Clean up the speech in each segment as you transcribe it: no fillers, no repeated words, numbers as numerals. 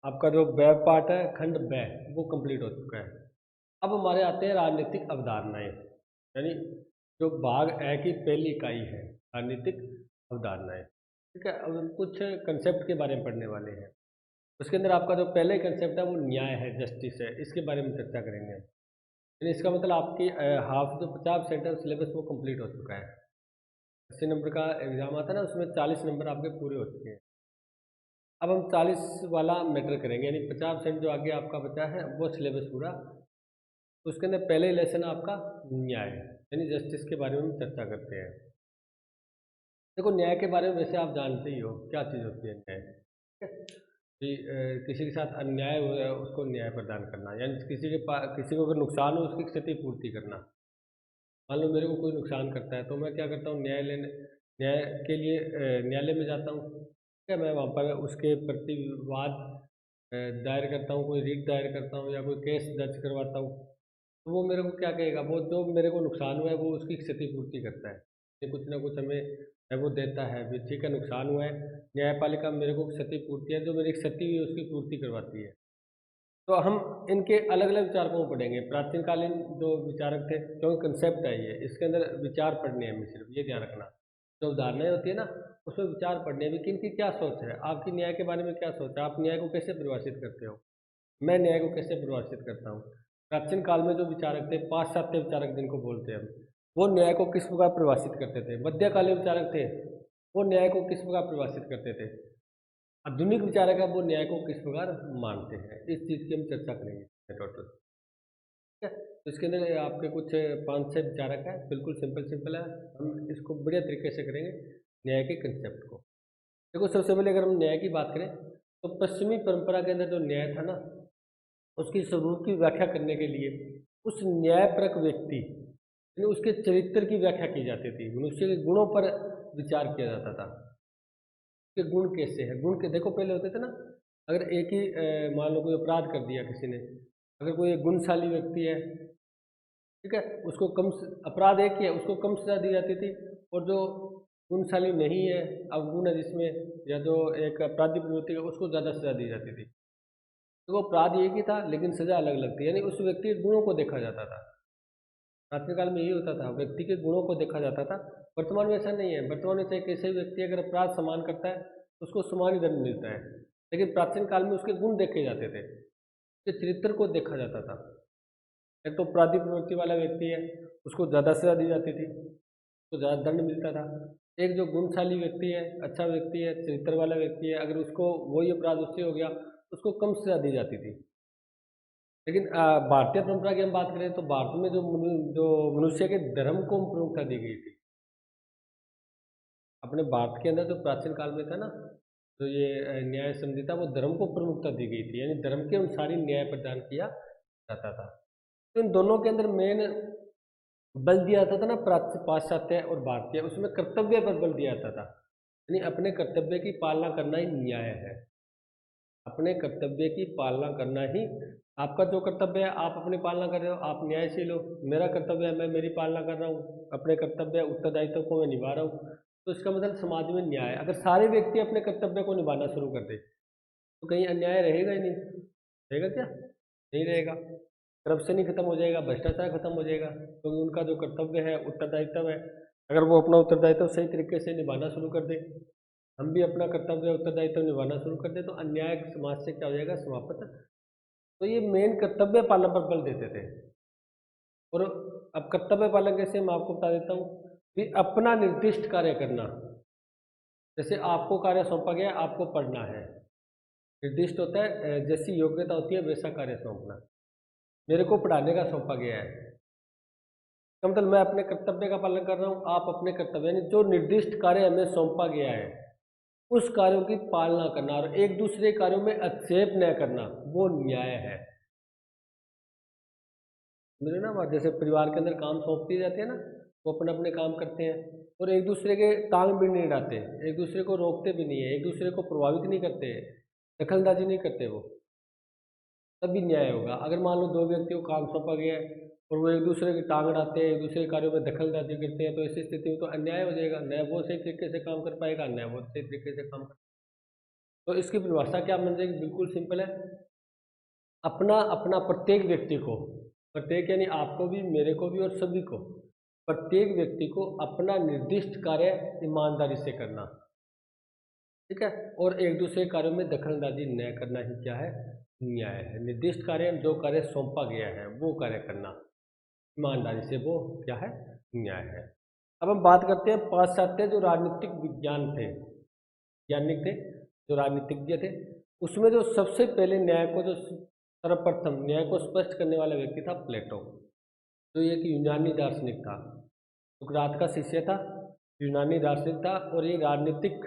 आपका जो ब पार्ट है, खंड ब, वो कंप्लीट हो चुका है। अब हमारे आते हैं राजनीतिक अवधारणाएँ, यानी जो भाग ए की पहली इकाई है, राजनीतिक अवधारणाएँ। ठीक है? अब हम कुछ कंसेप्ट के बारे में पढ़ने वाले हैं। उसके अंदर आपका जो पहला ही कंसेप्ट है वो न्याय है, जस्टिस है, इसके बारे में चर्चा करेंगे। यानी इसका मतलब आपकी हाफ जो 50% है सिलेबस वो कंप्लीट हो चुका है। 80 नंबर का एग्ज़ाम आता है ना, उसमें 40 नंबर आपके पूरे हो चुके हैं। अब हम 40 वाला मैटर करेंगे, यानी 50% जो आगे आपका बचा है वो सिलेबस पूरा। तो उसके अंदर पहले ही लेसन आपका न्याय, यानी जस्टिस के बारे में हम चर्चा करते हैं। देखो, न्याय के बारे में वैसे आप जानते ही हो क्या चीज़ होती है न्याय। ठीक है? कि किसी के साथ अन्याय हो रहा है उसको न्याय प्रदान करना, यानी किसी को अगर नुकसान हो उसकी क्षतिपूर्ति करना। मान लो मेरे को कोई नुकसान करता है तो मैं क्या करता हूँ, न्याय के लिए न्यायालय में जाता हूँ। ठीक है? मैं वहाँ पर उसके प्रति वाद दायर करता हूँ, कोई रिट दायर करता हूँ या कोई केस दर्ज करवाता हूँ। तो वो मेरे को क्या कहेगा, वो जो मेरे को नुकसान हुआ है वो उसकी क्षतिपूर्ति करता है। ये कुछ ना कुछ हमें वो देता है भी, ठीक है नुकसान हुआ है, न्यायपालिका मेरे को क्षतिपूर्ति है, जो मेरी क्षति हुई है उसकी पूर्ति करवाती है। तो हम इनके अलग-अलग विचारकों को पढ़ेंगे। प्राचीन कालीन जो विचारक थे, क्योंकि कंसेप्ट है ये, इसके अंदर विचार पढ़ने हैं हमें सिर्फ, ये ध्यान रखना। जो उदाहरणाएँ होती है ना, उसमें विचार पढ़ने हैं भी किनकी क्या सोच है, आपकी न्याय के बारे में क्या सोच है, आप न्याय को कैसे परिभाषित करते हो, मैं न्याय को कैसे परिभाषित करता हूँ। प्राचीन काल में जो विचारक थे, पाश्चात्य विचारक जिनको बोलते हैं हम, वो न्याय को किस प्रकार परिभाषित करते थे। मध्यकालीन विचारक थे, वो न्याय को किस प्रकार परिभाषित करते थे। आधुनिक विचारक है, वो न्याय को किस प्रकार मानते हैं। इस चीज़ की हम चर्चा करेंगे टोटल। ठीक है? तो इसके अंदर आपके कुछ 5-6 विचारक हैं, बिल्कुल सिंपल सिंपल है। हम इसको बढ़िया तरीके से करेंगे, न्याय के कंसेप्ट को। देखो, सबसे पहले अगर हम न्याय की बात करें, तो पश्चिमी परंपरा के अंदर जो न्याय था ना, उसकी स्वरूप की व्याख्या करने के लिए उस न्यायपरक व्यक्ति, यानी उसके चरित्र की व्याख्या की जाती थी। मनुष्य के गुणों पर विचार किया जाता था कि गुण कैसे हैं। गुण के देखो, पहले होते थे ना, अगर एक ही मान लो कोई अपराध कर दिया किसी ने, अगर कोई एक गुणशाली व्यक्ति है, ठीक है, उसको अपराध एक ही है, उसको कम सजा दी जाती थी। और जो गुणशाली नहीं है, अवगुण है जिसमें, या जो एक अपराधी प्रवृत्ति है, उसको ज़्यादा सजा दी जाती थी। तो वो अपराध एक ही था लेकिन सजा अलग अलग थी, यानी उस व्यक्ति के गुणों को देखा जाता था। प्राचीन काल में यही होता था, व्यक्ति के गुणों को देखा जाता था। वर्तमान में ऐसा नहीं है। वर्तमान में चाहे कैसे भी व्यक्ति अगर अपराध समान करता है, तो उसको समान ही दंड मिलता है। लेकिन प्राचीन काल में उसके गुण देखे जाते थे, उसके चरित्र को देखा जाता था। एक तो अपराधी प्रवृत्ति वाला व्यक्ति है, उसको ज़्यादा सजा दी जाती थी, उसको ज़्यादा दंड मिलता था। एक जो गुणशाली व्यक्ति है, अच्छा व्यक्ति है, चरित्र वाला व्यक्ति है, अगर उसको वही अपराध उससे हो गया, तो उसको कम सजा दी जाती थी। लेकिन भारतीय परंपरा की हम बात करें तो भारत में जो मनुष्य के धर्म को प्रमुखता दी गई थी। अपने भारत के अंदर जो प्राचीन काल में था ना, तो ये न्याय संहिता, वो धर्म को प्रमुखता दी गई थी, यानी धर्म के अनुसार ही न्याय प्रदान किया जाता था। तो इन दोनों के अंदर मेन बल दिया जाता था ना, पाश्चात्य और भारतीय, उसमें कर्तव्य पर बल दिया जाता था। यानी अपने कर्तव्य की पालना करना ही न्याय है। अपने कर्तव्य की पालना करना ही आपका जो कर्तव्य है, आप अपनी पालना कर रहे हो, आप न्यायशील हो। मेरा कर्तव्य है, मैं मेरी पालना कर रहा हूँ, अपने कर्तव्य उत्तरदायित्व को मैं निभा रहा हूँ। तो इसका मतलब समाज में न्याय है। अगर सारे व्यक्ति अपने कर्तव्य को निभाना शुरू कर दे, तो कहीं अन्याय रहेगा ही नहीं। रहेगा क्या? नहीं रहेगा। करप्शन ही खत्म हो जाएगा, भ्रष्टाचार खत्म हो जाएगा, क्योंकि उनका जो कर्तव्य है, उत्तरदायित्व है, अगर वो अपना उत्तरदायित्व सही तरीके से निभाना शुरू कर दे, हम भी अपना कर्तव्य उत्तरदायित्व निभाना शुरू कर दे, तो अन्याय समाज से क्या हो जाएगा? समाप्त। तो ये मेन कर्तव्य पालन पर बल देते थे। और अब कर्तव्य पालन कैसे, मैं आपको बता देता हूँ कि अपना निर्दिष्ट कार्य करना। जैसे आपको कार्य सौंपा गया, आपको पढ़ना है, निर्दिष्ट होता है, जैसी योग्यता होती है वैसा कार्य सौंपना। मेरे को पढ़ाने का सौंपा गया है, तो मतलब मैं अपने कर्तव्य का पालन कर रहा हूँ, आप अपने कर्तव्य, यानी जो निर्दिष्ट कार्य हमें सौंपा गया है उस कार्यों की पालना करना, और एक दूसरे कार्यों में हस्तक्षेप न करना, वो न्याय है। समझे ना बात? जैसे परिवार के अंदर काम सौंप दिए जाते हैं ना, वो अपने अपने काम करते हैं और एक दूसरे के टांग भी नहीं अड़ाते, एक दूसरे को रोकते भी नहीं है, एक दूसरे को प्रभावित नहीं करते, दखलंदाजी नहीं करते वो, तभी न्याय होगा। अगर मान लो दो व्यक्तियों को काम सौंपा गया है और वो एक दूसरे की टांग अड़ाते हैं, एक दूसरे के कार्यों में दखलंदाजी करते हैं, तो ऐसी स्थिति में तो अन्याय हो जाएगा। न वो सही तरीके से काम कर पाएगा, न वो सही तरीके से काम कर तो इसकी परिभाषा क्या बन जाएगी, बिल्कुल सिंपल है। अपना अपना प्रत्येक व्यक्ति को, प्रत्येक यानी आपको भी, मेरे को भी और सभी को, प्रत्येक व्यक्ति को अपना निर्दिष्ट कार्य ईमानदारी से करना, ठीक है। और एक दूसरे कार्यों में दखलंदाजी न करना ही क्या है, न्याय है। निर्दिष्ट कार्य, जो कार्य सौंपा गया है वो कार्य करना ईमानदारी से, वो क्या है, न्याय है। अब हम बात करते हैं पाश्चात्य जो राजनीतिक विज्ञान थे, वैज्ञानिक थे, जो राजनीतिज्ञ थे, उसमें जो सबसे पहले न्याय को, जो सर्वप्रथम न्याय को स्पष्ट करने वाला व्यक्ति था प्लेटो, जो एक यूनानी दार्शनिक था, सुकरात का शिष्य था, यूनानी दार्शनिक था। और ये राजनीतिक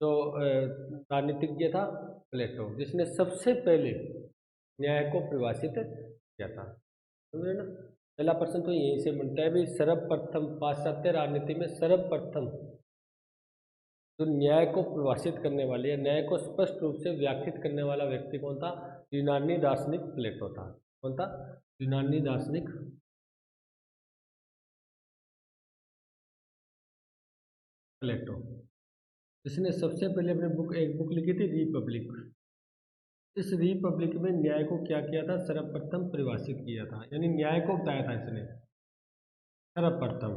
जो राजनीतिज्ञ था प्लेटो, जिसने सबसे पहले न्याय को परिभाषित किया था, समझ रहे ना। पहला प्रश्न तो यहीं से बनता है भी, सर्वप्रथम पाश्चात्य राजनीति में सर्वप्रथम जो न्याय को परिभाषित करने वाले या न्याय को स्पष्ट रूप से व्याख्यात करने वाला व्यक्ति कौन था, यूनानी दार्शनिक प्लेटो था। कौन था, यूनानी दार्शनिक प्लेटो, जिसने सबसे पहले अपने एक बुक लिखी थी रिपब्लिक। इस रिपब्लिक में न्याय को क्या किया था, सर्वप्रथम परिभाषित किया था, यानी न्याय को बताया था इसने सर्वप्रथम।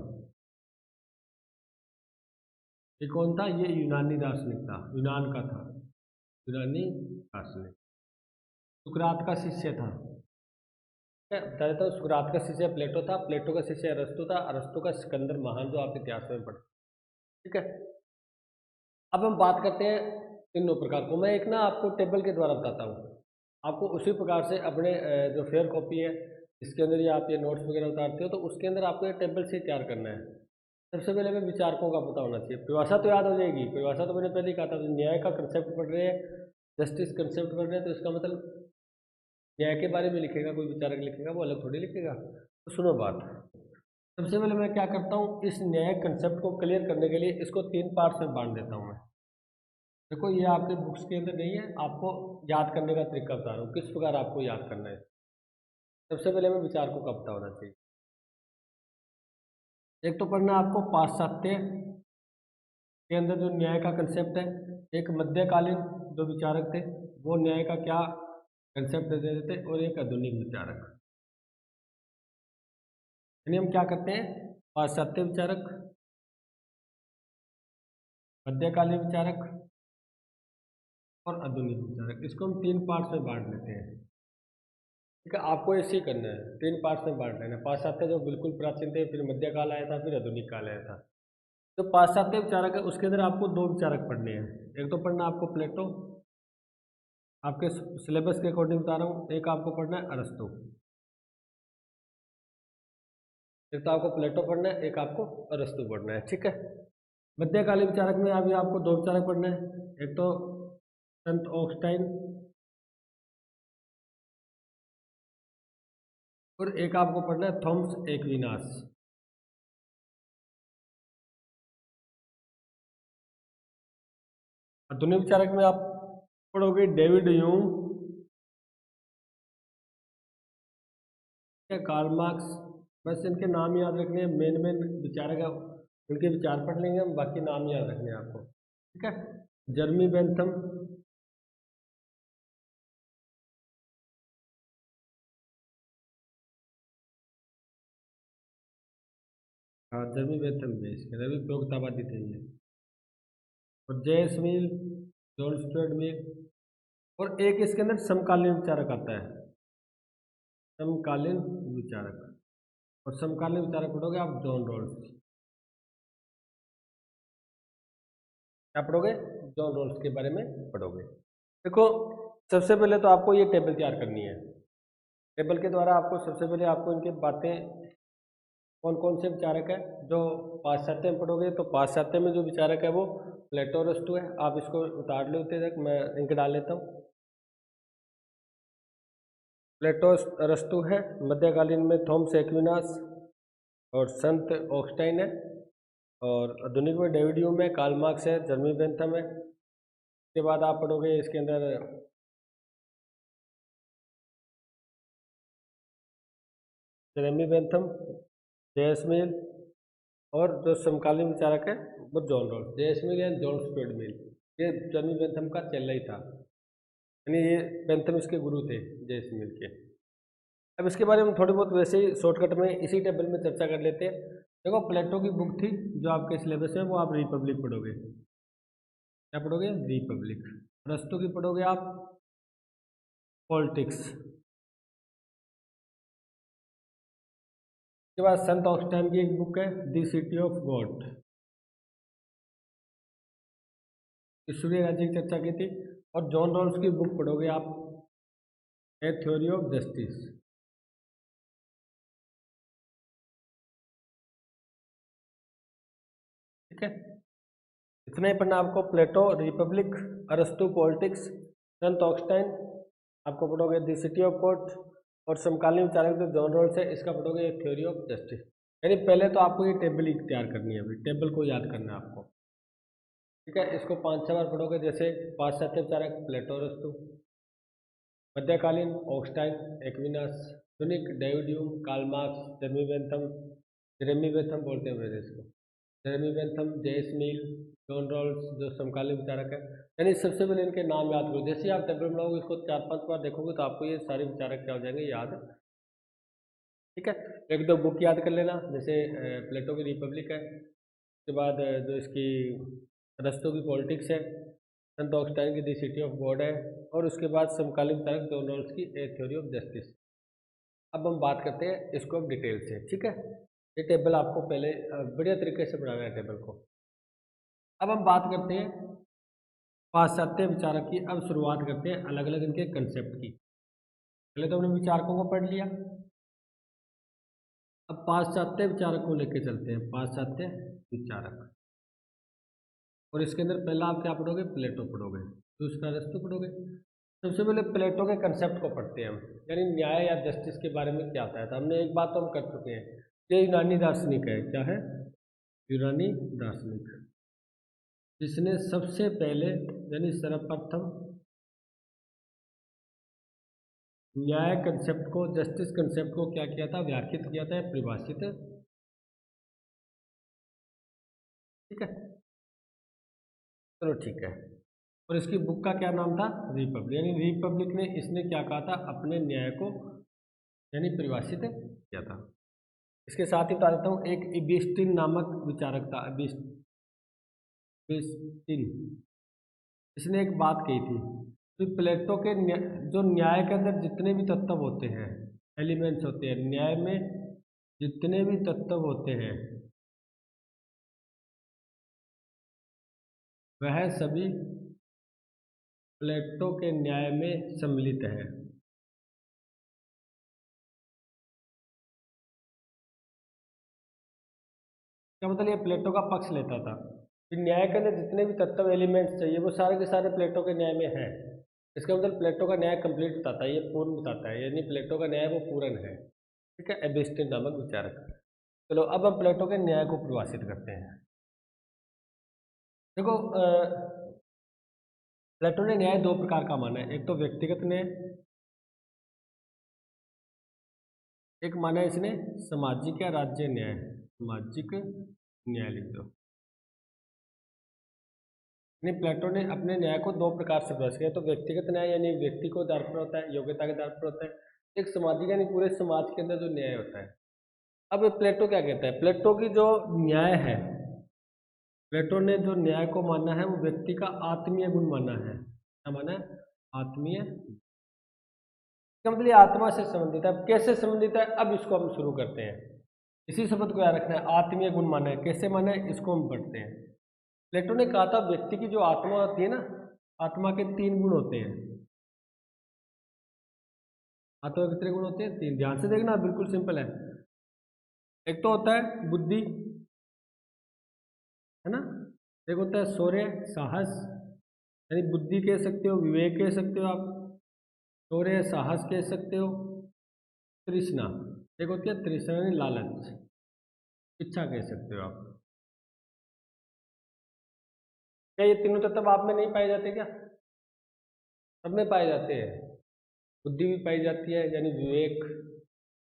ये कौन था, ये यूनानी दार्शनिक था, यूनान का था, यूनानी दार्शनिक, सुकरात का शिष्य था। बता देता हूँ, सुकरात का शिष्य प्लेटो था, प्लेटो का शिष्य अरस्तु था, अरस्तु का सिकंदर महान, जो आप इतिहास में पढ़ते, ठीक है। अब हम बात करते हैं तीनों प्रकार को। मैं एक ना आपको टेबल के द्वारा बताता हूँ, आपको उसी प्रकार से अपने जो फेयर कॉपी है, इसके अंदर ये आप ये नोट्स वगैरह उतारते हो, तो उसके अंदर आपको ये टेबल से तैयार करना है। सबसे पहले हमें विचारकों का पता होना चाहिए। परिभाषा तो याद हो जाएगी, परिभाषा तो मैंने पहले ही कहा था, न्याय का कंसेप्ट पढ़ रहे हैं, जस्टिस कंसेप्ट पढ़ रहे हैं, तो इसका मतलब न्याय के बारे में लिखेगा कोई विचारक, लिखेगा वो अलग थोड़ी लिखेगा। तो सुनो बात, सबसे पहले मैं क्या करता हूँ, इस न्याय कंसेप्ट को क्लियर करने के लिए इसको 3 पार्ट्स में बांट देता हूँ मैं। देखो ये आपके बुक्स के अंदर नहीं है, आपको याद करने का तरीका बता रहा हूँ, किस प्रकार आपको याद करना है। सबसे पहले हमें विचारकों का पता होना चाहिए। एक तो पढ़ना आपको पाश्चात्य के अंदर जो न्याय का कंसेप्ट है, एक मध्यकालीन जो विचारक थे वो न्याय का क्या कंसेप्ट दे देते थे, और एक आधुनिक विचारक। यानी हम क्या करते हैं, पाश्चात्य विचारक, मध्यकालीन विचारक और आधुनिक विचारक, इसको हम 3 पार्ट्स में बांट लेते हैं, ठीक है। आपको ऐसे ही करना है, 3 पार्ट्स में बांट लेना है। पाश्चात्य जो बिल्कुल प्राचीन थे, फिर मध्यकाल आया था, फिर आधुनिक काल आया था। तो पाश्चात्य विचारक है, उसके अंदर आपको 2 विचारक पढ़ने हैं। एक तो पढ़ना आपको प्लेटो, आपके सिलेबस के अकॉर्डिंग बता रहा हूँ। एक आपको पढ़ना है अरस्तु, एक तो आपको प्लेटो पढ़ना है, एक आपको अरस्तु पढ़ना है, ठीक है। मध्यकालीन विचारक में अभी आपको 2 विचारक पढ़ने हैं, एक तो संत ऑगस्टाइन और एक आपको पढ़ना है थॉमस एक्विनास। आधुनिक विचारक में आप पढ़ोगे डेविड ह्यूम, कार्ल मार्क्स। बस इनके नाम याद रखने हैं, मेन मेन विचारक है, उनके विचार पढ़ लेंगे हम, बाकी नाम याद रखने हैं आपको, ठीक है। जर्मी बेंथम, हाँ जर्मी बेंथम भी इसके अंदर भी प्रयोक्तावादी थे ये। और जेम्स मिल, जॉन स्टुअर्ट मिल, और एक इसके अंदर समकालीन विचारक आता है, समकालीन विचारक। और समकालीन विचारक पढ़ोगे आप जॉन रॉल्स। क्या पढ़ोगे, जॉन रॉल्स के बारे में पढ़ोगे। देखो सबसे पहले तो आपको ये टेबल तैयार करनी है। टेबल के द्वारा आपको सबसे पहले आपको इनकी बातें, कौन कौन से विचारक है जो पाश्चात्य में पढ़ोगे, तो पाश्चात्य में जो विचारक है वो प्लेटो अरस्तु है। आप इसको उतार लो उतने तक, मैं इनके डाल लेता हूँ। प्लेटो अरस्तु है, मध्यकालीन में थॉमस एक्विनास और संत ऑगस्टाइन है, और आधुनिक में डेविड ह्यूम है, कार्ल मार्क्स है, जर्मी बेंथम है। उसके बाद आप पढ़ोगे इसके अंदर जेरेमी बेंथम, जेएस मिल, और जो समकालीन विचारक है वो John Rawls, JS Mill and John Stuart Mill. ये जर्मी बेंथम का चेला ही था, यानी ये बेंथम इसके गुरु थे जेम्स मिल के। अब इसके बारे में थोड़ी बहुत वैसे ही शॉर्टकट में इसी टेबल में चर्चा कर लेते हैं। देखो प्लेटो की बुक थी जो आपके सिलेबस में, वो आप रिपब्लिक पढ़ोगे। क्या पढ़ोगे? रिपब्लिक। अरस्तु की पढ़ोगे आप पॉलिटिक्स। उसके बाद संत ऑगस्टाइन की एक बुक है द सिटी ऑफ गॉड, ईश्वरीय राज्य की चर्चा की थी। और जॉन रॉल्स की बुक पढ़ोगे आप ए थ्योरी ऑफ जस्टिस। ठीक है, इतना ही पढ़ना आपको। प्लेटो, रिपब्लिक, अरस्तु, पॉलिटिक्स, संत ऑगस्टाइन आपको पढ़ोगे द सिटी ऑफ गॉड, और समकालीन विचारक जो जॉन रॉल्स है इसका पढ़ोगे थ्योरी ऑफ जस्टिस। यानी पहले तो आपको ये टेबल ही तैयार करनी है, अभी टेबल को याद करना है आपको। ठीक है, इसको 5-6 बार पढ़ोगे। जैसे पाश्चात्य विचारक प्लेटो, अरस्तु, मध्यकालीन ऑगस्टाइन, एक्विनास, आधुनिक David Hume, Karl Marx, Jeremy Bentham बोलते हैं मेरे इसको, Jeremy Bentham, James Mill, John Rawls जो समकालीन विचारक है। यानी सबसे पहले इनके नाम याद करो। जैसे ही आप टेबल बनाओगे इसको 4-5 बार देखोगे तो आपको ये सारे विचारक क्या हो जाएंगे याद। ठीक है, एक दो बुक याद कर लेना, जैसे प्लेटो की रिपब्लिक है, उसके बाद जो इसकी अरस्तु की पॉलिटिक्स है, संत ऑगस्टाइन की द सिटी ऑफ गॉड है, और उसके बाद समकालीन विचारक जॉन रॉल्स की ए थ्योरी ऑफ जस्टिस। अब हम बात करते हैं इसको अब डिटेल से। ठीक है, ये टेबल आपको पहले बढ़िया तरीके से बनाना है टेबल को। अब हम बात करते हैं पाश्चात्य विचारक की। अब शुरुआत करते हैं अलग अलग इनके कंसेप्ट की। पहले तो हमने विचारकों को पढ़ लिया, अब पाश्चात्य विचारक को लेके चलते हैं। पाश्चात्य विचारक, और इसके अंदर पहला आप क्या पढ़ोगे? प्लेटो पढ़ोगे, दूसरा अरस्तु पढ़ोगे। सबसे पहले प्लेटो के कंसेप्ट को पढ़ते हैं हम, यानी न्याय या जस्टिस के बारे में क्या आता है। तो हमने एक बात तो हम कर चुके हैं, ये यूनानी दार्शनिक है। क्या है? यूनानी दार्शनिक, जिसने सबसे पहले यानी सर्वप्रथम न्याय कंसेप्ट को, जस्टिस कंसेप्ट को क्या किया था? व्याख्यात किया था, परिभाषित। ठीक है, चलो ठीक है। और इसकी बुक का क्या नाम था? रिपब्लिक। यानी रिपब्लिक ने इसने क्या कहा था? अपने न्याय को यानी परिभाषित किया था। इसके साथ ही बता देता हूँ, एक इबिस्टिन नामक विचारक था, इबिस्टिन। इसने एक बात कही थी कि प्लेटो के जो न्याय के अंदर जितने भी तत्व होते हैं, एलिमेंट्स होते हैं, न्याय में जितने भी तत्व होते हैं वह सभी प्लेटो के न्याय में सम्मिलित है। क्या मतलब? ये प्लेटो का पक्ष लेता था कि न्याय के अंदर जितने भी तत्व एलिमेंट्स चाहिए वो सारे के सारे प्लेटो के न्याय में हैं। इसका मतलब प्लेटो का न्याय कंप्लीट बताता है, ये पूर्ण बताता है, यानी प्लेटो का न्याय वो पूर्ण है। ठीक है, एबिस्टिन नामक विचारक। चलो अब हम प्लेटो के न्याय को परिभाषित करते हैं। देखो प्लेटो ने न्याय दो प्रकार का माना है, एक तो व्यक्तिगत न्याय, एक माना है इसने सामाजिक या राज्य न्याय। सामाजिक न्याय लिख दो। यानी प्लेटो ने अपने न्याय को दो प्रकार से परिभाषित किया, तो व्यक्तिगत न्याय यानी व्यक्ति को आधार पर होता है, योग्यता के आधार पर होता है। एक सामाजिक यानी पूरे समाज के अंदर जो न्याय होता है। अब प्लेटो क्या कहता है? प्लेटो की जो न्याय है, प्लेटो ने जो न्याय को माना है वो व्यक्ति का आत्मीय गुण माना है। क्या माना है? आत्मीय। इसका मतलब ये आत्मा से संबंधित है। अब कैसे संबंधित है, अब इसको हम शुरू करते हैं। इसी शब्द को याद रखना है, आत्मीय गुण माना है। कैसे माना है इसको हम पढ़ते हैं। प्लेटो ने कहा था व्यक्ति की जो आत्मा होती है ना, आत्मा के 3 गुण होते हैं। आत्मा के कितने गुण होते हैं? 3। ध्यान से देखना, बिल्कुल सिंपल है। एक तो होता है बुद्धि, है ना। एक होता है शौर्य, साहस, यानी बुद्धि कह सकते हो, विवेक कह सकते हो आप, शौर्य साहस कह सकते हो, तृष्णा। एक होती है तृष्णा यानी लालच, इच्छा कह सकते हो आप। क्या ये तीनों तत्व आप में नहीं पाए जाते? क्या सब में पाए जाते हैं? बुद्धि भी पाई जाती है यानी विवेक,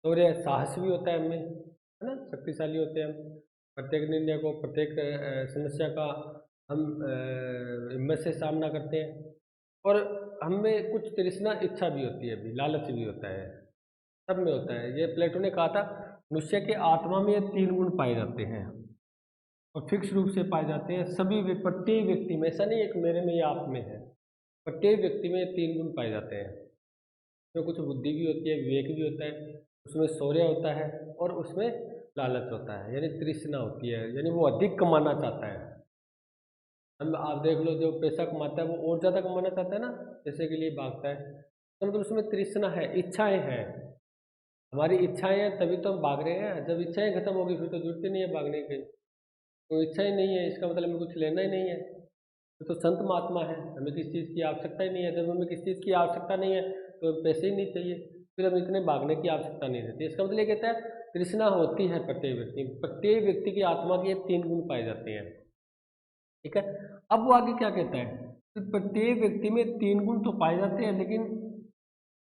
शौर्य साहस भी होता है हमें, है ना, शक्तिशाली होते हैं हम। प्रत्येक निर्णय को, प्रत्येक समस्या का हम हिम्मत से सामना करते हैं। और हमें कुछ तृष्णा इच्छा भी होती है, भी लालच भी होता है, सब में होता है। ये प्लेटो ने कहा था, मनुष्य के आत्मा में ये 3 गुण पाए जाते हैं और फिक्स रूप से पाए जाते हैं सभी प्रत्येक व्यक्ति में। ऐसा नहीं एक मेरे में या आप में है, प्रत्येक व्यक्ति में ये 3 गुण पाए जाते हैं। उसमें कुछ बुद्धि भी होती है, विवेक भी होता है, उसमें शौर्य होता है और उसमें लालच होता है, यानी तृष्णा होती है, यानी वो अधिक कमाना चाहता है। हम आप देख लो, जो पैसा कमाता है वो और ज़्यादा कमाना चाहता है ना, पैसे के लिए भागता है, तो मतलब उसमें तृष्णा है, इच्छाएं हैं। हमारी इच्छाएं हैं तभी तो हम भाग रहे हैं। जब इच्छाएं खत्म होगी फिर तो जरूरत ही नहीं है भागने की। तो इच्छा ही नहीं है, इसका मतलब हमें कुछ लेना ही नहीं है। तो संत महात्मा है, हमें किसी चीज़ की आवश्यकता ही नहीं है। जब हमें किसी चीज़ की आवश्यकता नहीं है तो पैसे ही नहीं चाहिए, फिर हमें इतने भागने की आवश्यकता नहीं रहती। इसका मतलब ये कहता है तृष्णा होती है प्रत्येक व्यक्ति की आत्मा के 3 गुण पाए जाते हैं। ठीक है। अब वो आगे क्या कहता है कि प्रत्येक व्यक्ति में 3 गुण तो पाए जाते हैं, लेकिन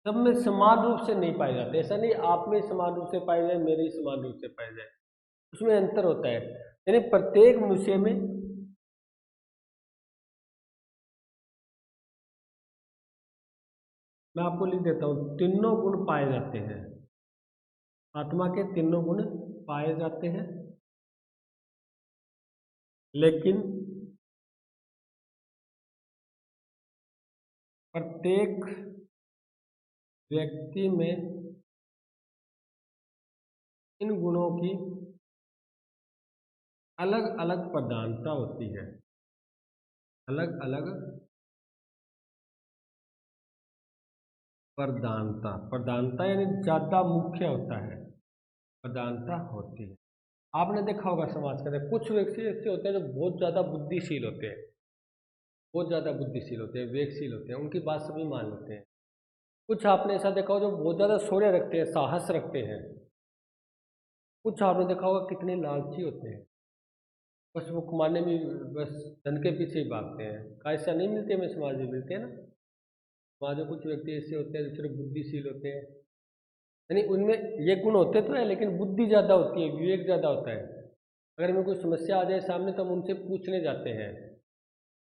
सब में समान रूप से नहीं पाए जाते। ऐसा नहीं आप में समान रूप से पाए जाए, मेरे ही समान रूप से पाए जाए, उसमें अंतर होता है। यानी प्रत्येक मनुष्य में मैं आपको लिख देता हूँ, तीनों गुण पाए जाते हैं। आत्मा के तीनों गुण पाए जाते हैं, लेकिन प्रत्येक व्यक्ति में इन गुणों की अलग अलग प्रधानता होती है। अलग अलग प्रधानता, प्रधानता यानी ज्यादा मुख्य होता है, प्रधानता होती है। आपने देखा होगा समाज के अंदर कुछ व्यक्ति ऐसे होते हैं जो बहुत ज्यादा बुद्धिशील होते हैं, बहुत ज्यादा बुद्धिशील होते हैं, विवेकशील होते हैं, उनकी बात सभी मान लेते हैं। कुछ आपने ऐसा देखा हो जो बहुत ज्यादा शौर्य रखते हैं, साहस रखते हैं। कुछ आपने देखा होगा कितने लालची होते हैं, बस वो कमाने में बस धन के पीछे ही भागते हैं। ऐसा नहीं मिलते, हमें समाज में मिलते हैं ना। समाज में कुछ व्यक्ति ऐसे होते हैं जो सिर्फ बुद्धिशील होते हैं, यानी उनमें ये गुण होते तो है लेकिन बुद्धि ज़्यादा होती है, विवेक ज़्यादा होता है। अगर हमें कोई समस्या आ जाए सामने तो हम उनसे पूछने जाते हैं,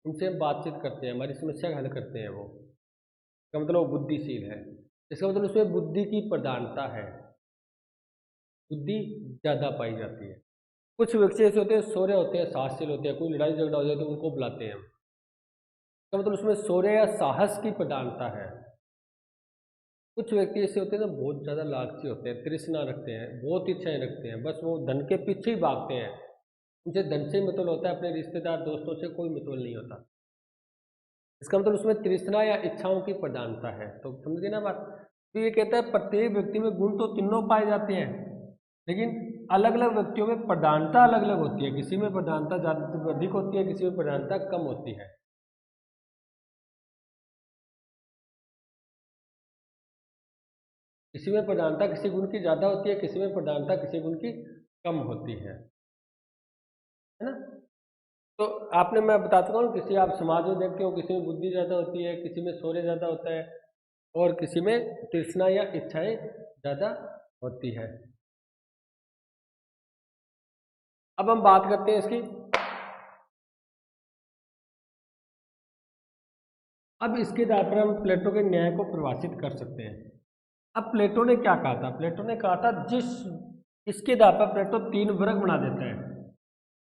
उनसे हम बातचीत करते हैं, हमारी समस्या का हल करते हैं। वो इसका मतलब वो बुद्धिशील है, इसका मतलब उसमें बुद्धि की प्रधानता है, बुद्धि ज़्यादा पाई जाती है। कुछ व्यक्ति ऐसे होते हैं शौर्य होते हैं, साहसशील होते हैं, कोई लड़ाई झगड़ा हो जाए तो उनको बुलाते हैं हम। इसका मतलब उसमें शौर्य या साहस की प्रधानता है। कुछ व्यक्ति ऐसे होते हैं ना बहुत ज़्यादा लालची होते हैं, तृष्णा रखते हैं, बहुत इच्छाएं रखते हैं, बस वो धन के पीछे ही भागते हैं। उनसे धन से ही मतलब होता है, अपने रिश्तेदार दोस्तों से कोई मतलब नहीं होता। इसका मतलब उसमें तृष्णा या इच्छाओं की प्रधानता है। तो समझ गए ना बात। तो ये कहता है प्रत्येक व्यक्ति में गुण तो तीनों पाए जाते हैं, लेकिन अलग अलग व्यक्तियों में प्रधानता अलग अलग होती है। किसी में प्रधानता ज़्यादा अधिक होती है, किसी में प्रधानता कम होती है। किसी में प्रधानता किसी गुण की ज़्यादा होती है, किसी में प्रधानता किसी गुण की कम होती है ना। तो आपने मैं बताता हूँ, किसी आप समाज में देखते हो किसी में बुद्धि ज़्यादा होती है, किसी में शौर्य ज़्यादा होता है और किसी में तृष्णा या इच्छाएं ज़्यादा होती है। अब हम बात करते हैं इसकी। अब इसके आधार पर हम प्लेटो के न्याय को परिभाषित कर सकते हैं। अब प्लेटो ने क्या कहा था, प्लेटो ने कहा था जिस इसके आधार पर प्लेटो 3 वर्ग बना देता है।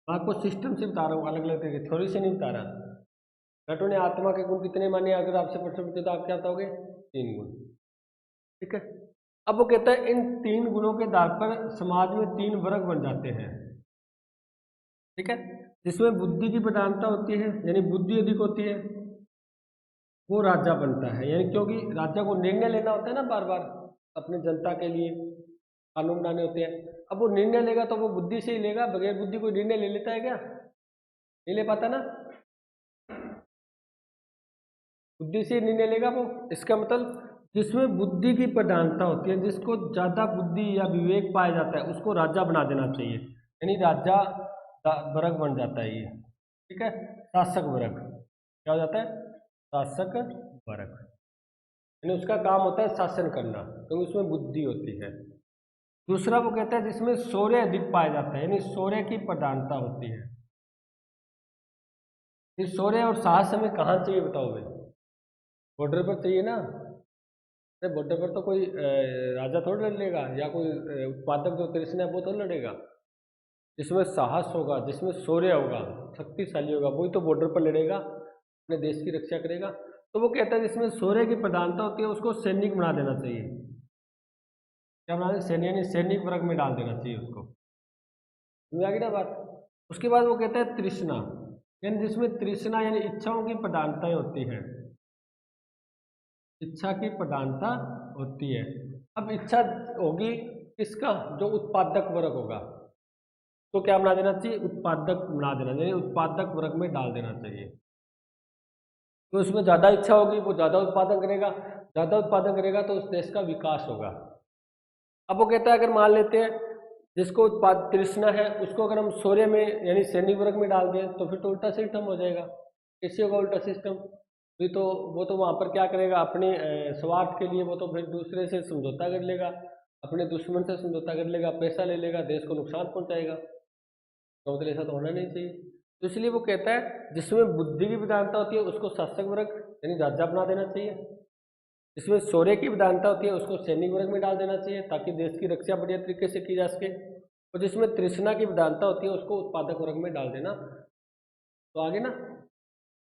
मैं आपको सिस्टम से बता रहा हूँ, अलग अलग तरीके थ्योरी से नहीं बता रहा। प्लेटो ने आत्मा के गुण कितने माने, अगर आपसे प्रश्न पूछे तो आप क्या बताओगे, 3 गुण। ठीक है। अब वो कहता है इन 3 गुणों के आधार पर समाज में 3 वर्ग बन जाते हैं। ठीक है। जिसमें बुद्धि की प्रधानता होती है, यानी बुद्धि अधिक होती है, वो राजा बनता है। यानी क्योंकि राजा को निर्णय लेना होता है ना, बार बार अपने जनता के लिए कानून बनाने होते हैं। अब वो निर्णय लेगा तो वो बुद्धि से ही लेगा, बगैर बुद्धि कोई निर्णय ले लेता है क्या, नहीं ले पाता ना, बुद्धि से निर्णय लेगा वो। इसका मतलब जिसमें बुद्धि की प्रधानता होती है, जिसको ज्यादा बुद्धि या विवेक पाया जाता है, उसको राजा बना देना चाहिए, यानी राजा वर्ग बन जाता है ये। ठीक है। शासक वर्ग क्या हो जाता है, शासक वर्ग, यानी उसका काम होता है शासन करना, तो उसमें बुद्धि होती है। दूसरा वो कहता है जिसमें शौर्य अधिक पाया जाता है, यानी शौर्य की प्रधानता होती है। ये शौर्य और साहस हमें कहाँ चाहिए बताओ भाई? बॉर्डर पर चाहिए ना? अरे बॉर्डर पर तो कोई राजा थोड़ा लड़ लेगा, या कोई उत्पादक जो कृष्ण है वो तो लड़ेगा। जिसमें साहस होगा, जिसमें शौर्य होगा, शक्तिशाली होगा, वही तो बॉर्डर पर लड़ेगा, अपने देश की रक्षा करेगा। तो वो कहता है जिसमें शौर्य की प्रधानता होती है उसको सैनिक बना देना चाहिए। क्या बना देना? सैन्य यानी सैनिक वर्ग में डाल देना चाहिए उसको। समझ आ गई ना बात? उसके बाद वो कहता है तृष्णा, यानी जिसमें तृष्णा यानी इच्छाओं की प्रधानताएं होती हैं, इच्छा की प्रधानता होती है। अब इच्छा होगी किसका? जो उत्पादक वर्ग होगा, तो क्या बना देना चाहिए? उत्पादक बना देना चाहिए, उत्पादक वर्ग में डाल देना चाहिए। तो उसमें ज़्यादा इच्छा होगी, वो ज़्यादा उत्पादन करेगा, ज़्यादा उत्पादन करेगा तो उस देश का विकास होगा। अब वो कहता है अगर मान लेते हैं जिसको उत्पाद तृष्णा है उसको अगर हम शौर्य में यानी सैनिक वर्ग में डाल दें तो फिर तो उल्टा सिस्टम हो जाएगा। कैसे होगा उल्टा सिस्टम? फिर तो वो तो वहाँ पर क्या करेगा, अपने स्वार्थ के लिए वो तो फिर दूसरे से समझौता कर लेगा, अपने दुश्मन से समझौता कर लेगा, पैसा ले लेगा, देश को नुकसान पहुँचाएगा। तो मतलब ऐसा तो होना नहीं चाहिए। तो इसलिए वो कहता है जिसमें बुद्धि की प्रधानता होती है उसको शासक वर्ग यानी राजा बना देना चाहिए, जिसमें शौर्य की प्रधानता होती है उसको सैनिक वर्ग में डाल देना चाहिए ताकि देश की रक्षा बढ़िया तरीके से की जा सके, और जिसमें तृष्णा की प्रधानता होती है उसको उत्पादक वर्ग में डाल देना। तो आगे ना,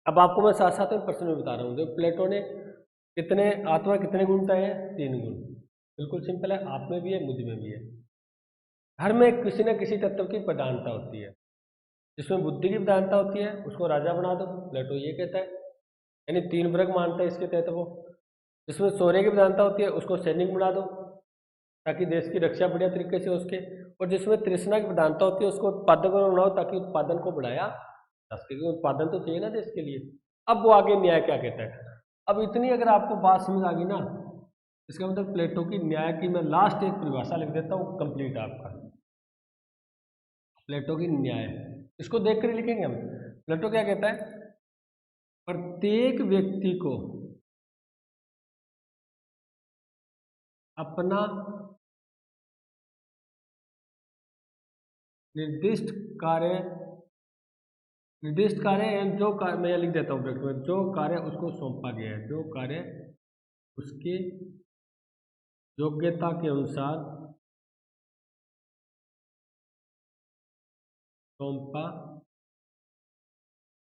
अब आपको मैं साथ साथ में प्रश्न में बता रहा हूँ। जो प्लेटो ने कितने आत्मा कितने गुण बताए हैं? 3 गुण। बिल्कुल सिंपल है, आप में भी है, मुझ में भी है। हर में किसी न किसी तत्व की प्रधानता होती है। जिसमें बुद्धि की प्रधानता होती है उसको राजा बना दो, प्लेटो ये कहता है, यानी 3 वर्ग मानता है इसके तहत वो। जिसमें शौर्य की प्रधानता होती है उसको सैनिक बना दो ताकि देश की रक्षा बढ़िया तरीके से हो सके, और जिसमें तृष्णा की प्रधानता होती है उसको उत्पादक बनाओ ताकि उत्पादन को बढ़ाया जा सके, क्योंकि उत्पादन तो चाहिए ना देश के लिए। अब वो आगे न्याय क्या कहता है। अब इतनी अगर आपको बात समझ आ गई ना, इसका मतलब प्लेटो की न्याय की मैं लास्ट एक परिभाषा लिख देता हूँ, कंप्लीट आपका। प्लेटो की न्याय, इसको देख कर ही लिखेंगे हम। प्लेटो क्या कहता है? प्रत्येक व्यक्ति को अपना निर्दिष्ट कार्य, निर्दिष्ट कार्य एवं जो कार्य, मैं लिख देता हूँ ब्रैकेट में, जो कार्य उसको सौंपा गया है, जो कार्य उसके योग्यता के अनुसार सौंपा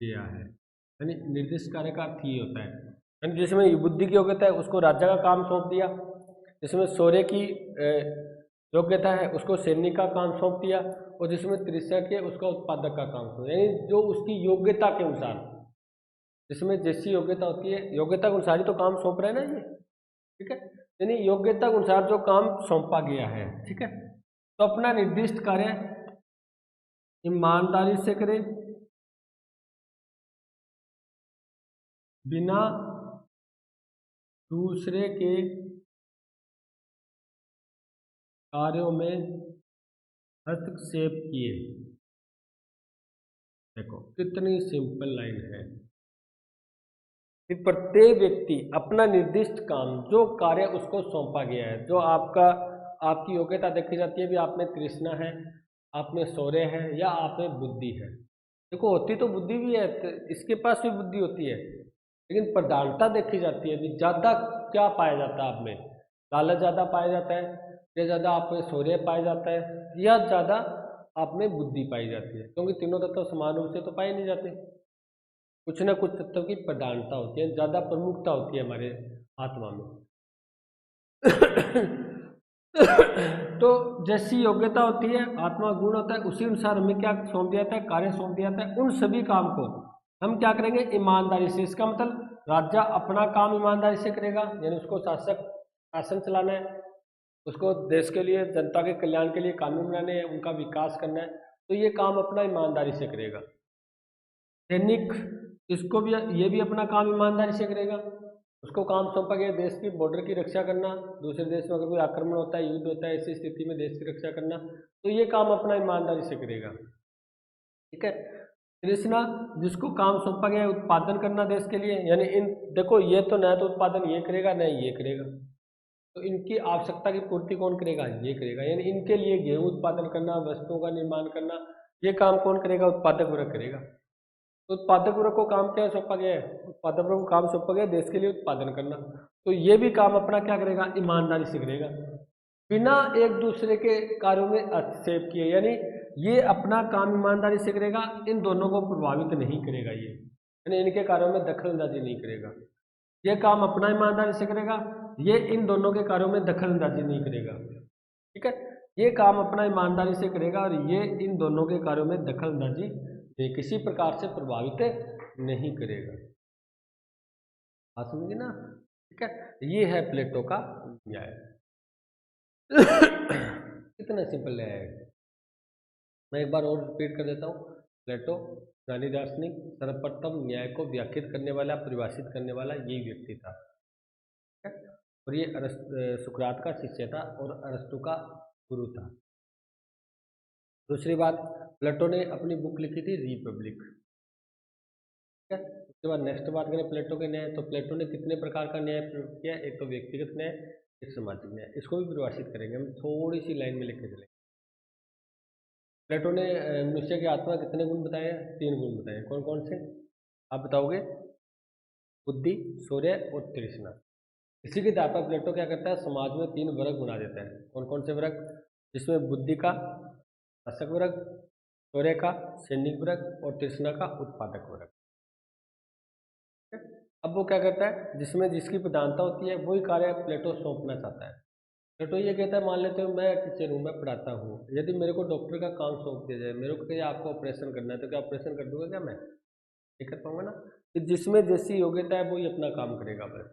गया है। यानी निर्दिष्ट कार्य का अर्थ ये होता है, यानी जिसमें बुद्धि की योग्यता है उसको राजा का काम सौंप दिया, जिसमें शौर्य की योग्यता है उसको सैनिक का काम सौंप दिया, और जिसमें तृष्णा की है उसका उत्पादक का काम सौंप दिया। यानी जो उसकी योग्यता के अनुसार, जिसमें जैसी योग्यता होती है, योग्यता के अनुसार ही तो काम सौंप रहे हैं ना ये, ठीक है। यानी योग्यता के अनुसार जो काम सौंपा गया है, ठीक है, तो अपना निर्दिष्ट कार्य ईमानदारी से करें, बिना दूसरे के कार्यों में हस्तक्षेप किए। देखो कितनी सिंपल लाइन है कि प्रत्येक व्यक्ति अपना निर्दिष्ट काम, जो कार्य उसको सौंपा गया है, जो आपका आपकी योग्यता देखी जाती है, भी आप में तृष्णा है, आप में शौर्य है, या आप में बुद्धि है। देखो होती तो बुद्धि भी है, तो इसके पास भी बुद्धि होती है, लेकिन प्रधानता देखी जाती है भी ज़्यादा क्या पाया जाता है आप में, लालच ज़्यादा पाया जाता है, या ज़्यादा आप में शौर्य पाया जाता है, या ज़्यादा आप में बुद्धि पाई जाती है, क्योंकि तीनों तत्व समान रूप से तो पाए नहीं जाते। कुछ ना कुछ तत्व की प्रधानता होती है, ज़्यादा प्रमुखता होती है हमारे आत्मा में। तो जैसी योग्यता होती है, आत्मा गुण होता है, उसी अनुसार हमें क्या सौंप दिया जाता है, कार्य सौंप दिया जाता है। उन सभी काम को हम क्या करेंगे? ईमानदारी से। इसका मतलब राजा अपना काम ईमानदारी से करेगा, यानी उसको शासक शासन चलाना है, उसको देश के लिए, जनता के कल्याण के लिए कानून बनाने हैं, उनका विकास करना है, तो ये काम अपना ईमानदारी से करेगा। सैनिक, इसको भी, ये भी अपना काम ईमानदारी से करेगा, उसको काम सौंपा गया देश की बॉर्डर की रक्षा करना, दूसरे देश में अगर कोई आक्रमण होता है, युद्ध होता है, ऐसी स्थिति में देश की रक्षा करना, तो ये काम अपना ईमानदारी से करेगा, ठीक है। तृष्णा, जिसको काम सौंपा गया है उत्पादन करना देश के लिए, यानी इन देखो ये तो न तो उत्पादन ये करेगा न ये करेगा, तो इनकी आवश्यकता की पूर्ति कौन करेगा? ये करेगा, यानी इनके लिए गेहूं उत्पादन करना, वस्तुओं का निर्माण करना, ये काम कौन करेगा? उत्पादक वर्ग करेगा। तो उत्पादक वर्ग को काम क्या सौंपा गया है? उत्पादक वर्ग को काम सौंपा गया है देश के लिए उत्पादन करना। तो ये भी काम अपना क्या करेगा? ईमानदारी से करेगा, बिना एक दूसरे के कार्यों में हस्तक्षेप किए, यानी ये अपना काम ईमानदारी से करेगा, इन दोनों को प्रभावित नहीं करेगा, ये यानी इनके कार्यों में दखलंदाजी नहीं करेगा। ये काम अपना ईमानदारी से करेगा, ये इन दोनों के कार्यों में दखलंदाजी नहीं करेगा। ठीक है, ये काम अपना ईमानदारी से करेगा और ये इन दोनों के कार्यों में दखलंदाजी किसी प्रकार से प्रभावित नहीं करेगा। बात समझिए ना? ठीक है, ये है प्लेटो का न्याय। कितना सिंपल है। मैं एक बार और रिपीट कर देता हूँ। प्लेटो यूनानी दार्शनिक, सर्वप्रथम न्याय को व्याख्यात करने वाला, परिभाषित करने वाला यही व्यक्ति था। ठीक है, और ये सुकरात का शिष्य था और अरस्तु का गुरु था। दूसरी बात, प्लेटो ने अपनी बुक लिखी थी रिपब्लिक। ठीक है, उसके बाद नेक्स्ट बात करें प्लेटो के न्याय, तो प्लेटो ने कितने प्रकार का न्याय प्रयोग किया? एक तो व्यक्तिगत न्याय, एक सामाजिक न्याय। इसको भी परिभाषित करेंगे हम, थोड़ी सी लाइन में लिख के चलेंगे। प्लेटो ने मनुष्य की आत्मा कितने गुण बताए? 3 गुण बताए। कौन कौन से आप बताओगे? बुद्धि, शौर्य और तृष्णा। इसी के आधार पर प्लेटो क्या करता है? समाज में 3 वर्ग बना देता है। कौन कौन से वर्ग? जिसमें बुद्धि का शासक वर्ग, शौर्य का सैनिक वर्ग और तृष्णा का उत्पादक वर्ग। अब वो क्या करता है? जिसमें जिसकी प्रधानता होती है वही कार्य प्लेटो सौंपना चाहता है। प्लेटो ये कहता है, मान लेते हो मैं टीचर हूँ, मैं पढ़ाता हूँ, यदि मेरे को डॉक्टर का काम सौंप दिया जाए, मेरे को कहिए आपको ऑपरेशन करना है, तो क्या ऑपरेशन कर दूंगा क्या मैं? नहीं कर पाऊंगा ना। कि जिसमें जैसी योग्यता है वही अपना काम करेगा बस।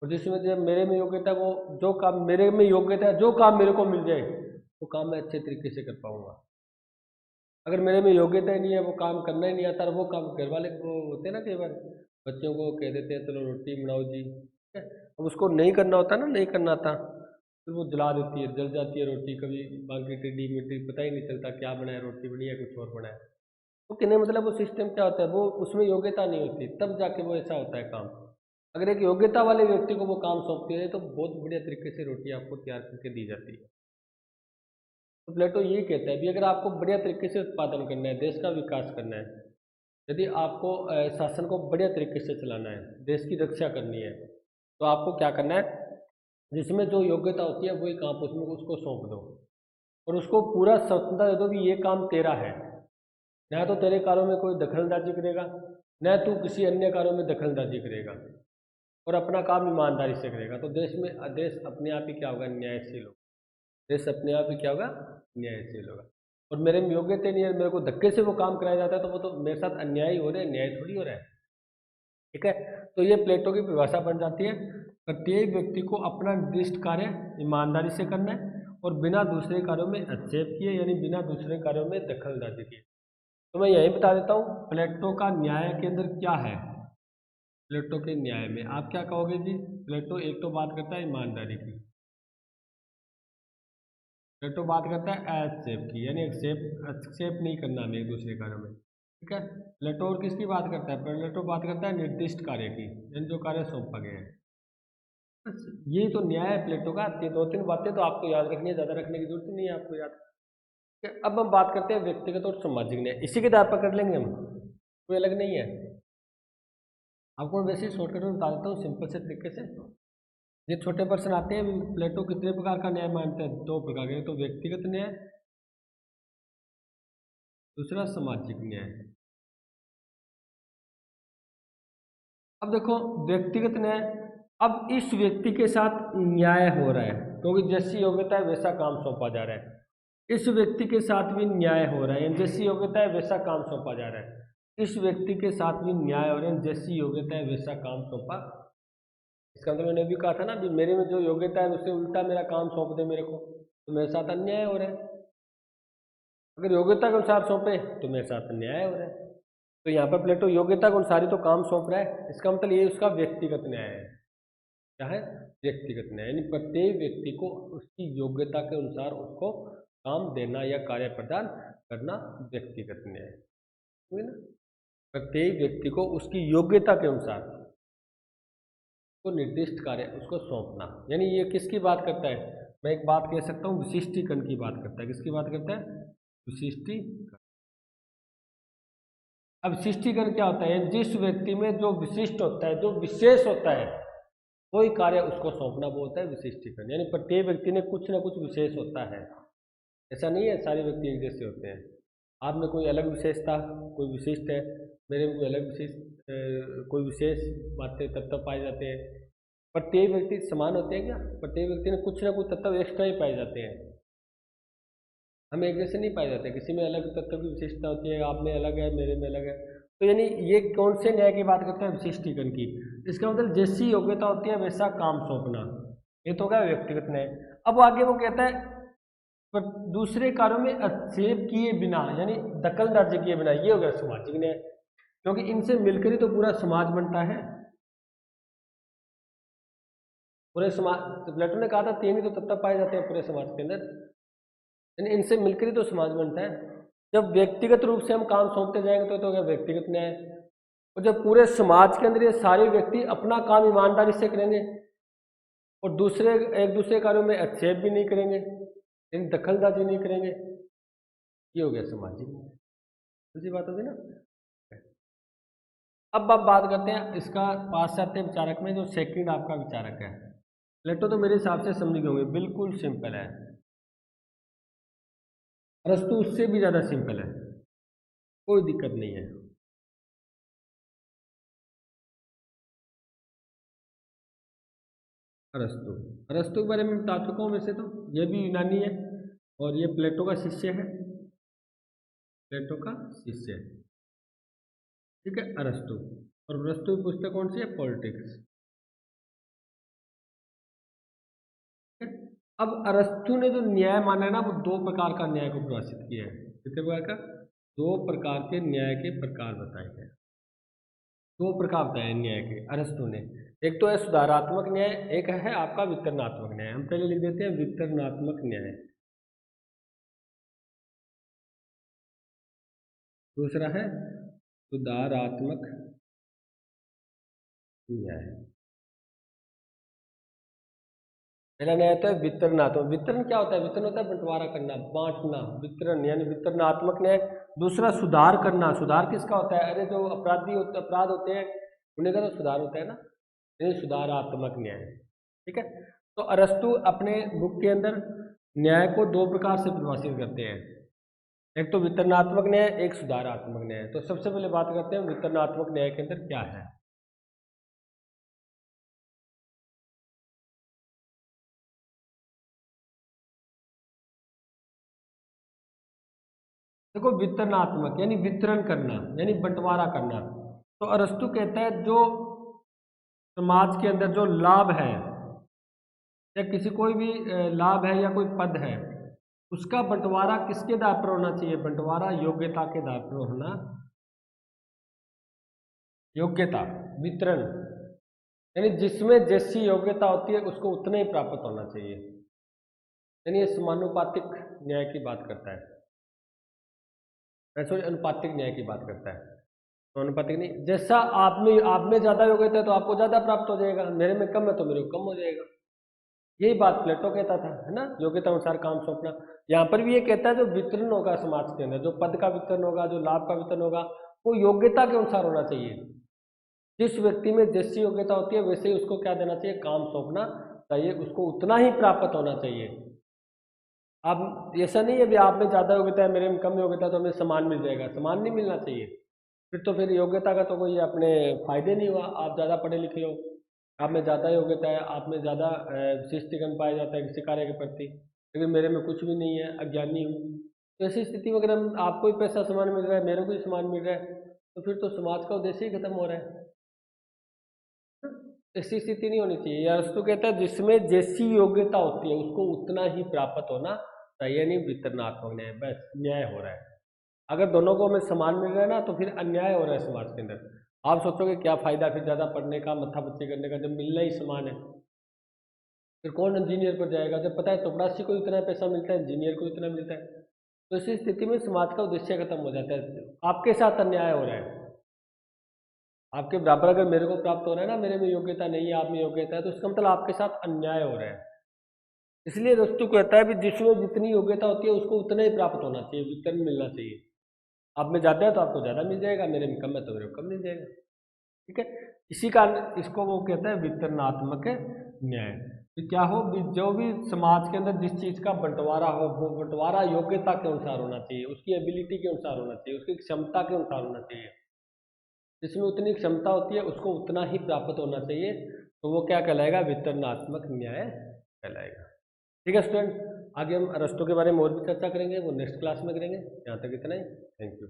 और जिसमें जब मेरे में योग्यता है, वो जो काम मेरे में योग्यता है, जो काम मेरे को मिल जाए वो काम मैं अच्छे तरीके से कर पाऊंगा। अगर मेरे में योग्यता ही नहीं है, वो काम करना ही नहीं आता, वो काम घर वाले को होते हैं ना, कई बार बच्चों को कह देते हैं चलो रोटी बनाओ जी, ठीक है, अब उसको नहीं करना होता ना, नहीं करना आता, फिर वो जला देती है, जल जाती है रोटी, कभी बाकी टेढ़ी मेढ़ी, पता ही नहीं चलता क्या बनाया, रोटी बनी है कुछ और बनाया। तो कहने मतलब वो सिस्टम क्या होता है, वो उसमें योग्यता नहीं होती, तब जाके वो ऐसा होता है काम। अगर एक योग्यता वाले व्यक्ति को वो काम सौंपती है तो बहुत बढ़िया तरीके से रोटी आपको तैयार करके दी जाती है। तो प्लेटो यही कहता है भी अगर आपको बढ़िया तरीके से उत्पादन करना है, देश का विकास करना है, यदि आपको शासन को बढ़िया तरीके से चलाना है, देश की रक्षा करनी है, तो आपको क्या करना है? जिसमें जो योग्यता होती है वही काम उसमें उसको सौंप दो और उसको पूरा स्वतंत्रता दे दो कि ये काम तेरा है, न तो तेरे कार्यों में कोई दखलंदाजी करेगा, न तू किसी अन्य कार्यों में दखलंदाजी करेगा, और अपना काम ईमानदारी से करेगा। तो देश अपने आप ही क्या होगा? न्यायशील होगा। देश अपने आप ही क्या होगा? न्यायशील होगा। और मेरे में योग्यता नहीं है, मेरे को धक्के से वो काम कराया जाता है, तो वो तो मेरे साथ अन्याय हो रहा है, न्याय थोड़ी हो रहा है। ठीक है, तो ये प्लेटो की परिभाषा बन जाती है। प्रत्येक व्यक्ति को अपना निर्दिष्ट कार्य ईमानदारी से करना है और बिना दूसरे कार्यों में हस्तक्षेप किए, यानी बिना दूसरे कार्यों में दखलंदाजी किए। तो मैं यही बता देता हूँ प्लेटो का न्याय के अंदर क्या है। प्लेटो के न्याय में आप क्या कहोगे जी? प्लेटो एक तो बात करता है ईमानदारी की, प्लेटो बात करता है एक्सेप की, यानी एक्सेप नहीं करना हमें एक दूसरे कार्यों में। ठीक है, प्लेटो और किसकी बात करता है? प्लेटो बात करता है निर्दिष्ट कार्य की, यानी जो कार्य सौंपा गया है। बस यही तो न्याय है प्लेटो का। ये 2-3 बातें तो आपको याद रखनी है, ज़्यादा रखने की जरूरत नहीं है आपको याद। ठीक है, अब हम बात करते हैं व्यक्तिगत और सामाजिक न्याय, इसी के आधार पर कर लेंगे हम, कोई अलग नहीं है। आपको वैसे ही शॉर्टकट में बता देता हूँ सिंपल से तरीके से। ये छोटे प्रश्न आते हैं, प्लेटो कितने प्रकार का न्याय मानते हैं? 2 प्रकार के, तो व्यक्तिगत न्याय, दूसरा सामाजिक न्याय। अब देखो व्यक्तिगत न्याय, अब इस व्यक्ति के साथ न्याय हो रहा है क्योंकि जैसी योग्यता है वैसा काम सौंपा जा रहा है। इस व्यक्ति के साथ भी न्याय हो रहा है, जैसी योग्यता है वैसा काम सौंपा जा रहा है। इस व्यक्ति के साथ भी न्याय हो रहा है, जैसी योग्यता है वैसा काम सौंपा। इसका मतलब मैंने भी कहा था ना, भी मेरे में जो योग्यता है उससे उल्टा मेरा काम सौंप दे मेरे को, तो मेरे साथ अन्याय हो रहा है। अगर योग्यता के अनुसार सौंपे तो मेरे साथ अन्याय हो रहा है। तो यहाँ पर प्लेटो योग्यता के अनुसार ही तो काम सौंप रहा है, इसका मतलब ये उसका व्यक्तिगत न्याय है। क्या है? व्यक्तिगत न्याय, यानी प्रत्येक व्यक्ति को उसकी योग्यता के अनुसार उसको काम देना या कार्य प्रदान करना व्यक्तिगत न्याय, हुई ना? प्रत्येक व्यक्ति को उसकी योग्यता के अनुसार को निर्दिष्ट कार्य उसको सौंपना, यानी ये किसकी बात करता है? मैं एक बात कह सकता हूँ, विशिष्टीकरण की बात करता है। किसकी बात करता है? विशिष्टीकरण। अब विशिष्टीकरण क्या होता है? जिस व्यक्ति में जो विशिष्ट होता है, जो विशेष होता है, कोई कार्य उसको सौंपना, वो होता है विशिष्टीकरण। यानी प्रत्येक व्यक्ति में कुछ ना कुछ विशेष होता है। ऐसा नहीं है सारे व्यक्ति एक जैसे होते हैं। आप में कोई अलग विशेषता, कोई विशिष्ट है, मेरे में कोई अलग कोई विशेष बातें तत्व पाए जाते हैं। प्रत्येक व्यक्ति समान होते हैं क्या? प्रत्येक व्यक्ति में कुछ ना कुछ तत्व एक्स्ट्रा ही पाए जाते हैं। हम एक जैसे नहीं पाए जाते, किसी में अलग तत्व की विशेषता होती है, आप में अलग है, मेरे में अलग है। तो यानी ये कौन से न्याय की बात करते हैं? विशिष्टीकरण की। इसका मतलब जैसी योग्यता होती है वैसा काम सौंपना, ये तो क्या व्यक्तिगत न्याय। अब आगे वो कहता है पर दूसरे कार्यों में हस्तक्षेप किए बिना, यानी दखल अंदाजी किए बिना, ये हो गया सामाजिक न्याय, क्योंकि इनसे मिलकर ही तो पूरा समाज बनता है। पूरे समाज, प्लेटो ने कहा था 3 ही तो तत्व पाए जाते हैं पूरे समाज के अंदर, यानी इनसे मिलकर ही तो समाज बनता है। जब व्यक्तिगत रूप से हम काम सौंपते जाएंगे तो क्या व्यक्तिगत न्याय। और जब पूरे समाज के अंदर ये सारे व्यक्ति अपना काम ईमानदारी से करेंगे और दूसरे एक दूसरे कार्यों में हस्तक्षेप भी नहीं करेंगे, इन दखलंदाजी नहीं करेंगे, ये हो गया सामाजिक। दूसरी बात होगी ना। अब आप बात करते हैं इसका पाश्चात्य विचारक में, जो सेकंड आपका विचारक है प्लेटो, तो मेरे हिसाब से समझ गए होंगे, बिल्कुल सिंपल है। अरस्तु उससे भी ज़्यादा सिंपल है, कोई दिक्कत नहीं है। अरस्तु, अरस्तु के बारे में बता चुका हूँ वैसे तो, ये भी यूनानी है और ये प्लेटो का शिष्य है, प्लेटो का शिष्य है, ठीक है, अरस्तु। और अरस्तु की पुस्तक कौन सी है? पॉलिटिक्स। अब अरस्तु ने जो न्याय माना है ना, वो 2 प्रकार का न्याय को परिभाषित किया है। कितने प्रकार का? 2 प्रकार के न्याय के प्रकार बताए गए। 2 प्रकार बताए न्याय के अरस्तु ने। एक तो है सुधारात्मक न्याय, एक है आपका वितरणात्मक न्याय। हम पहले लिख देते हैं वितरणात्मक न्याय। दूसरा है सुधारात्मक न्याय। पहला न्याय होता है वितरणात्मक। वितरण क्या होता है? वितरण होता है बंटवारा करना, बांटना, वितरण यानी वितरणात्मक न्याय। दूसरा सुधार करना। सुधार किसका होता है? अरे जो अपराधी होते, अपराध होते हैं, उन्हें का तो सुधार होता है ना, यानी सुधारात्मक न्याय, ठीक है। तो अरस्तु अपने बुक के अंदर न्याय को 2 प्रकार से परिभाषित करते हैं, एक तो वितरणात्मक न्याय, एक सुधारात्मक न्याय। तो सबसे पहले बात करते हैं वितरणात्मक न्याय के अंदर क्या है। देखो, वितरणात्मक यानी वितरण करना, यानी बंटवारा करना। तो अरस्तु कहता है जो समाज के अंदर जो लाभ है, या किसी कोई भी लाभ है या कोई पद है, उसका बंटवारा किसके आधार पर होना चाहिए? बंटवारा योग्यता के आधार पर होना। योग्यता, वितरण, यानी जिसमें जैसी योग्यता होती है उसको उतना ही प्राप्त होना चाहिए, यानी ये समानुपातिक न्याय की बात करता है, सॉरी अनुपातिक न्याय की बात करता है। तो अनुपातिक नहीं, जैसा आप में ज्यादा योग्यता है तो आपको ज्यादा प्राप्त हो जाएगा, मेरे में कम है तो मेरे को कम हो जाएगा। यही बात प्लेटो कहता था, है ना, योग्यता अनुसार काम सौंपना। यहाँ पर भी ये कहता है जो वितरण होगा समाज के अंदर, जो पद का वितरण होगा, जो लाभ का वितरण होगा, वो योग्यता के अनुसार होना चाहिए। जिस व्यक्ति में जैसी योग्यता होती है वैसे ही उसको क्या देना चाहिए? काम सौंपना चाहिए, उसको उतना ही प्राप्त होना चाहिए। आप ऐसा नहीं है भी आप में ज़्यादा योग्यता है, मेरे में कम योग्यता, तो हमें समान मिल जाएगा, समान नहीं मिलना चाहिए। फिर तो फिर योग्यता का तो कोई अपने फायदे नहीं हुआ। आप ज़्यादा पढ़े लिखे हो, आप में ज़्यादा योग्यता है, आप में ज़्यादा विशिष्टीकरण पाया जाता है किसी कार्य के प्रति, लेकिन मेरे में कुछ भी नहीं है, अज्ञानी हूँ। तो ऐसी स्थिति में अगर आपको ही पैसा समान मिल रहा है, मेरे को ही समान मिल रहा है, तो फिर तो समाज का उद्देश्य ही खत्म हो रहा है। ऐसी स्थिति नहीं होनी चाहिए। यार उसको कहता है जिसमें जैसी योग्यता होती है उसको उतना ही प्राप्त होना चाहिए, नहीं वितरणात्मक न्याय, बस न्याय हो रहा है। अगर दोनों को हमें समान मिल रहा है ना, तो फिर अन्याय हो रहा है समाज के अंदर। आप सोचोगे क्या फायदा फिर ज़्यादा पढ़ने का, मत्थापच्ची करने का, जब मिलना ही समान है। फिर कौन इंजीनियर पर जाएगा जब पता है चपरासी को इतना पैसा मिलता है, इंजीनियर को इतना मिलता है। तो इसी स्थिति में समाज का उद्देश्य खत्म हो जाता है। आपके साथ अन्याय हो रहा है। आपके बराबर अगर मेरे को प्राप्त हो रहा है ना, मेरे में योग्यता नहीं है, आप में योग्यता है, तो इसका मतलब आपके साथ अन्याय हो रहा है। इसलिए दोस्तों कहता है कि जिसमें जितनी योग्यता होती है उसको उतना ही प्राप्त होना चाहिए, वितरण मिलना चाहिए। आप में ज़्यादा है तो आपको ज़्यादा मिल जाएगा, मेरे में कम है तो मेरे को कम मिल जाएगा। ठीक है, इसी कारण इसको वो कहते हैं वितरणात्मक न्याय। कि क्या हो, जो भी समाज के अंदर जिस चीज़ का बंटवारा हो, वो बंटवारा योग्यता के अनुसार होना चाहिए, उसकी एबिलिटी के अनुसार होना चाहिए, उसकी क्षमता के अनुसार होना चाहिए। जिसमें उतनी क्षमता होती है उसको उतना ही प्राप्त होना चाहिए, तो वो क्या कहलाएगा, वितरणात्मक न्याय कहलाएगा। ठीक है स्टूडेंट, आगे हम अरस्तु के बारे में और भी चर्चा करेंगे, वो नेक्स्ट क्लास में करेंगे। यहाँ तक इतना ही। Thank you.